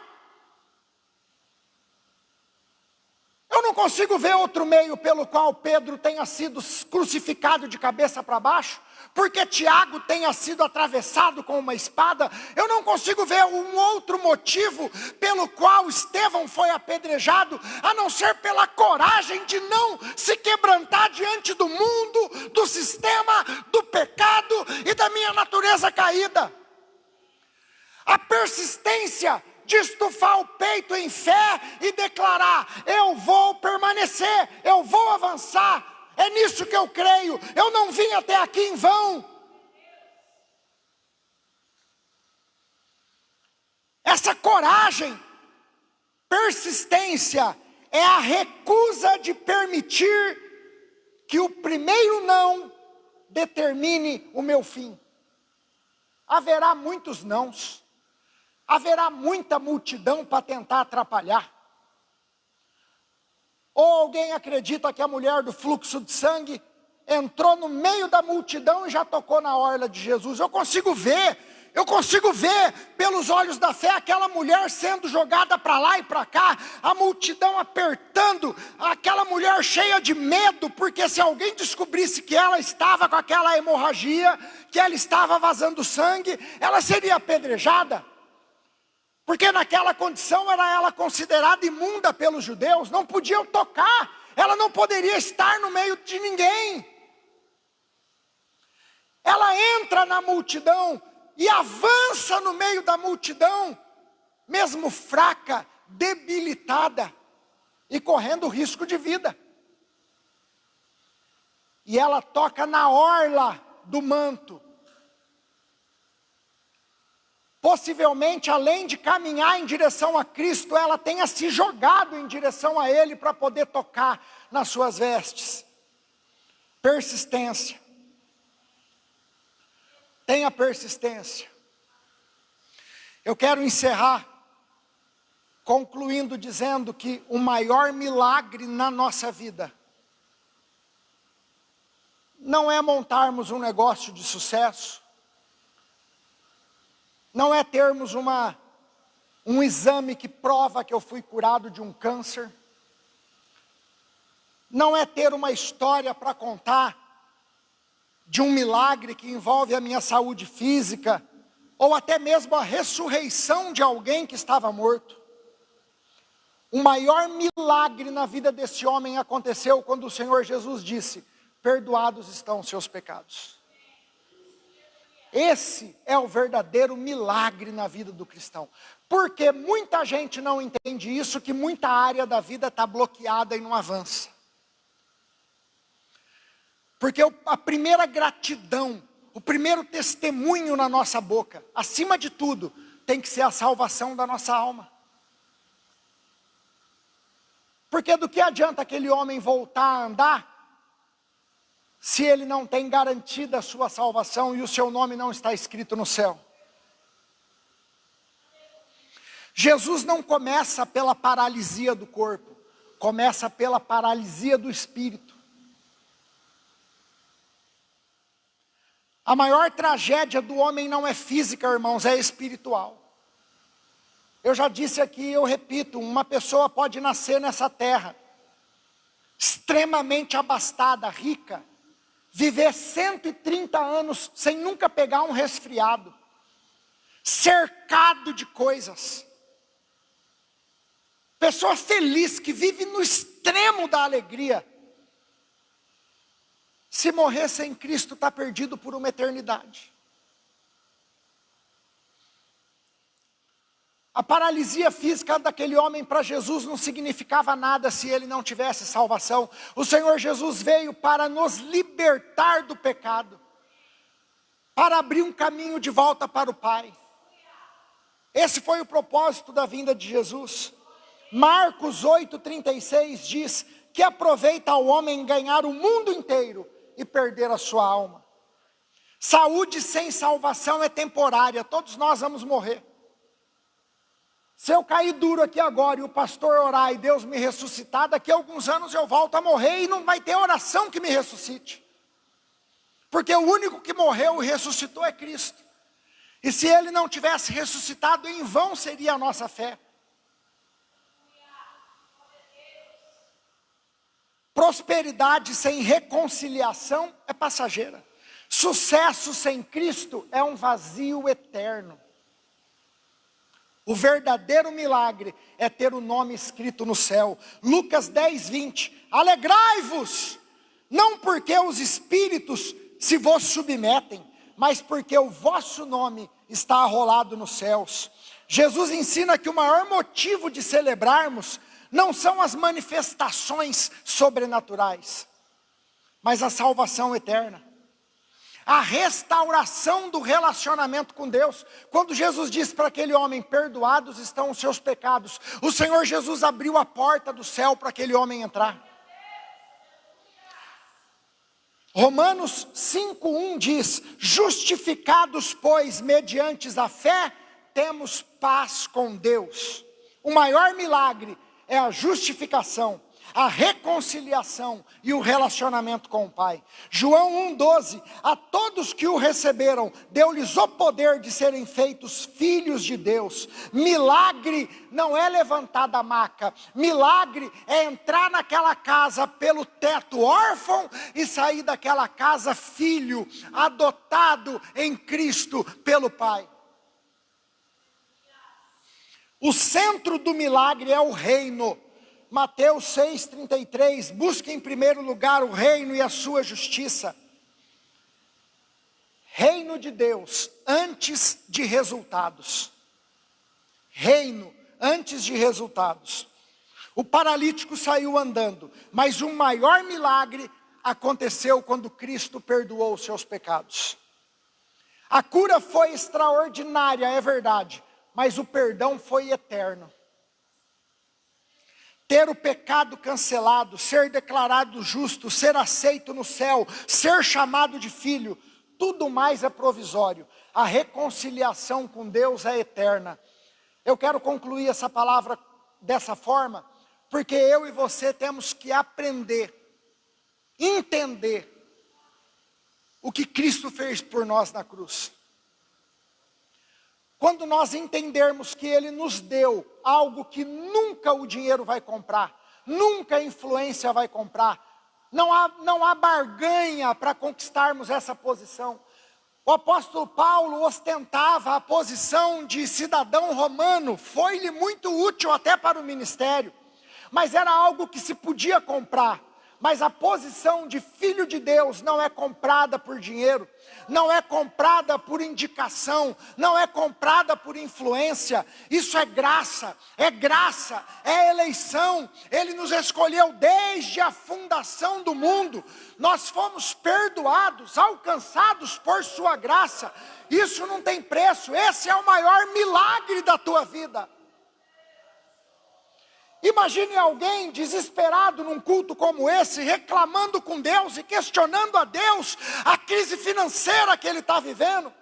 Eu não consigo ver outro meio pelo qual Pedro tenha sido crucificado de cabeça para baixo, porque Tiago tenha sido atravessado com uma espada. Eu não consigo ver um outro motivo pelo qual Estevão foi apedrejado, a não ser pela coragem de não se quebrantar diante do mundo, do sistema, do pecado e da minha natureza caída. A persistência de estufar o peito em fé e declarar: eu vou permanecer, eu vou avançar, é nisso que eu creio, eu não vim até aqui em vão. Essa coragem, persistência, é a recusa de permitir que o primeiro não determine o meu fim. Haverá muitos nãos. Haverá muita multidão para tentar atrapalhar. Ou alguém acredita que a mulher do fluxo de sangue entrou no meio da multidão e já tocou na orla de Jesus. Eu consigo ver pelos olhos da fé aquela mulher sendo jogada para lá e para cá, a multidão apertando, aquela mulher cheia de medo, porque se alguém descobrisse que ela estava com aquela hemorragia, que ela estava vazando sangue, ela seria apedrejada. Porque naquela condição era ela considerada imunda pelos judeus, não podiam tocar, ela não poderia estar no meio de ninguém. Ela entra na multidão e avança no meio da multidão, mesmo fraca, debilitada e correndo risco de vida. E ela toca na orla do manto. Possivelmente, além de caminhar em direção a Cristo, ela tenha se jogado em direção a Ele para poder tocar nas suas vestes. Persistência. Tenha persistência. Eu quero encerrar concluindo dizendo que o maior milagre na nossa vida não é montarmos um negócio de sucesso, não é termos um exame que prova que eu fui curado de um câncer. Não é ter uma história para contar de um milagre que envolve a minha saúde física, ou até mesmo a ressurreição de alguém que estava morto. O maior milagre na vida desse homem aconteceu quando o Senhor Jesus disse: perdoados estão os seus pecados. Esse é o verdadeiro milagre na vida do cristão. Porque muita gente não entende isso, que muita área da vida está bloqueada e não avança. Porque a primeira gratidão, o primeiro testemunho na nossa boca, acima de tudo, tem que ser a salvação da nossa alma. Porque do que adianta aquele homem voltar a andar, se ele não tem garantida a sua salvação e o seu nome não está escrito no céu? Jesus não começa pela paralisia do corpo, começa pela paralisia do espírito. A maior tragédia do homem não é física, irmãos, é espiritual. Eu já disse aqui, eu repito, uma pessoa pode nascer nessa terra, extremamente abastada, rica, viver 130 anos sem nunca pegar um resfriado, cercado de coisas. Pessoa feliz, que vive no extremo da alegria. Se morrer sem Cristo, está perdido por uma eternidade. A paralisia física daquele homem para Jesus não significava nada se ele não tivesse salvação. O Senhor Jesus veio para nos libertar do pecado, para abrir um caminho de volta para o Pai. Esse foi o propósito da vinda de Jesus. Marcos 8,36 diz que aproveita ao homem ganhar o mundo inteiro e perder a sua alma. Saúde sem salvação é temporária, todos nós vamos morrer. Se eu cair duro aqui agora e o pastor orar e Deus me ressuscitar, daqui a alguns anos eu volto a morrer e não vai ter oração que me ressuscite. Porque o único que morreu e ressuscitou é Cristo. E se Ele não tivesse ressuscitado, em vão seria a nossa fé. Prosperidade sem reconciliação é passageira. Sucesso sem Cristo é um vazio eterno. O verdadeiro milagre é ter o nome escrito no céu. Lucas 10:20. Alegrai-vos, não porque os espíritos se vos submetem, mas porque o vosso nome está arrolado nos céus. Jesus ensina que o maior motivo de celebrarmos não são as manifestações sobrenaturais, mas a salvação eterna. A restauração do relacionamento com Deus. Quando Jesus disse para aquele homem, perdoados estão os seus pecados, o Senhor Jesus abriu a porta do céu para aquele homem entrar. Romanos 5:1 diz, justificados pois mediante a fé, temos paz com Deus. O maior milagre é a justificação, a reconciliação e o relacionamento com o Pai. João 1:12, a todos que o receberam, deu-lhes o poder de serem feitos filhos de Deus. Milagre não é levantar da maca, milagre é entrar naquela casa pelo teto órfão e sair daquela casa filho, adotado em Cristo pelo Pai. O centro do milagre é o reino. Mateus 6:33, busque em primeiro lugar o reino e a sua justiça. Reino de Deus antes de resultados. Reino antes de resultados. O paralítico saiu andando, mas o maior milagre aconteceu quando Cristo perdoou os seus pecados. A cura foi extraordinária, é verdade, mas o perdão foi eterno. Ter o pecado cancelado, ser declarado justo, ser aceito no céu, ser chamado de filho, tudo mais é provisório. A reconciliação com Deus é eterna. Eu quero concluir essa palavra dessa forma, porque eu e você temos que aprender, entender o que Cristo fez por nós na cruz. Quando nós entendermos que Ele nos deu algo que nunca o dinheiro vai comprar, nunca a influência vai comprar, não há barganha para conquistarmos essa posição. O apóstolo Paulo ostentava a posição de cidadão romano, foi-lhe muito útil até para o ministério, mas era algo que se podia comprar, Mas a posição de filho de Deus não é comprada por dinheiro, não é comprada por indicação, não é comprada por influência. Isso é graça, é eleição. Ele nos escolheu desde a fundação do mundo. Nós fomos perdoados, alcançados por sua graça. Isso não tem preço. Esse é o maior milagre da tua vida. Imagine alguém desesperado num culto como esse, reclamando com Deus e questionando a Deus a crise financeira que ele está vivendo.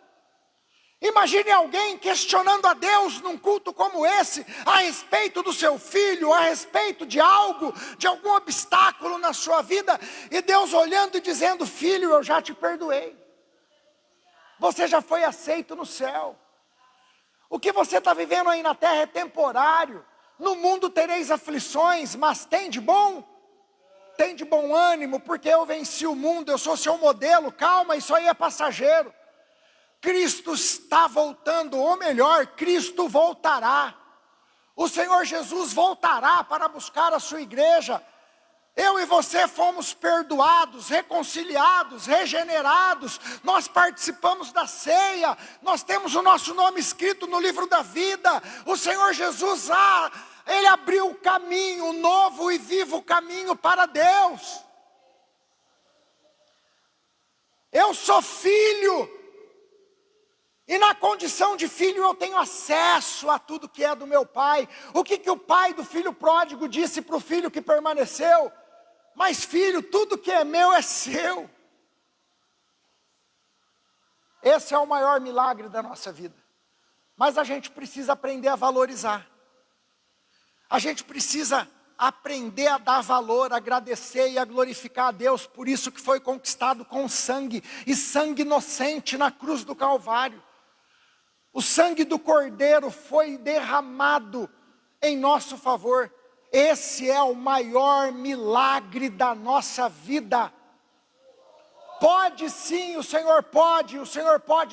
Imagine alguém questionando a Deus num culto como esse, a respeito do seu filho, a respeito de algo, de algum obstáculo na sua vida, e Deus olhando e dizendo: filho, eu já te perdoei. Você já foi aceito no céu. O que você está vivendo aí na terra é temporário. No mundo tereis aflições, mas tem de bom ânimo, porque eu venci o mundo, eu sou seu modelo. Calma, isso aí é passageiro. Cristo está voltando, ou melhor, Cristo voltará. O Senhor Jesus voltará para buscar a sua igreja. Eu e você fomos perdoados, reconciliados, regenerados. Nós participamos da ceia. Nós temos o nosso nome escrito no livro da vida. O Senhor Jesus, Ele abriu o caminho, um novo e vivo caminho para Deus. Eu sou filho. E na condição de filho eu tenho acesso a tudo que é do meu pai. O que o pai do filho pródigo disse para o filho que permaneceu? Mas filho, tudo que é meu é seu. Esse é o maior milagre da nossa vida. Mas a gente precisa aprender a valorizar. A gente precisa aprender a dar valor, a agradecer e a glorificar a Deus por isso que foi conquistado com sangue, e sangue inocente na cruz do Calvário. O sangue do Cordeiro foi derramado em nosso favor. Esse é o maior milagre da nossa vida. Pode sim, o Senhor pode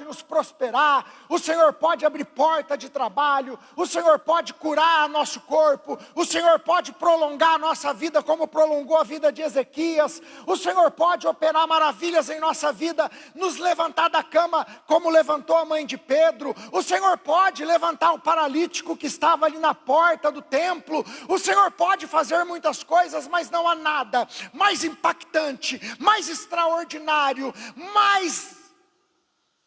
nos prosperar, o Senhor pode abrir porta de trabalho, o Senhor pode curar nosso corpo, o Senhor pode prolongar a nossa vida como prolongou a vida de Ezequias, o Senhor pode operar maravilhas em nossa vida, nos levantar da cama como levantou a mãe de Pedro, o Senhor pode levantar o paralítico que estava ali na porta do templo, o Senhor pode fazer muitas coisas, mas não há nada mais impactante, mais extraordinário, mais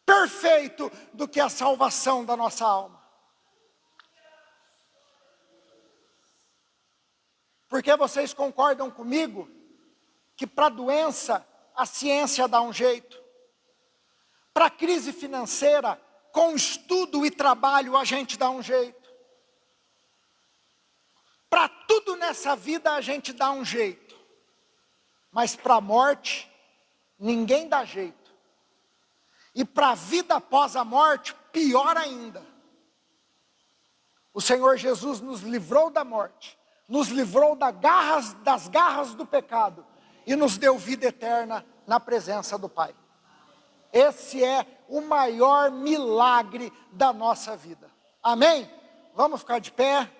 perfeito do que a salvação da nossa alma. Porque vocês concordam comigo que para a doença a ciência dá um jeito, para a crise financeira com estudo e trabalho a gente dá um jeito, para tudo nessa vida a gente dá um jeito, mas para a morte ninguém dá jeito. E para a vida após a morte, pior ainda. O Senhor Jesus nos livrou da morte, nos livrou das garras do pecado e nos deu vida eterna na presença do Pai. Esse é o maior milagre da nossa vida. Amém? Vamos ficar de pé.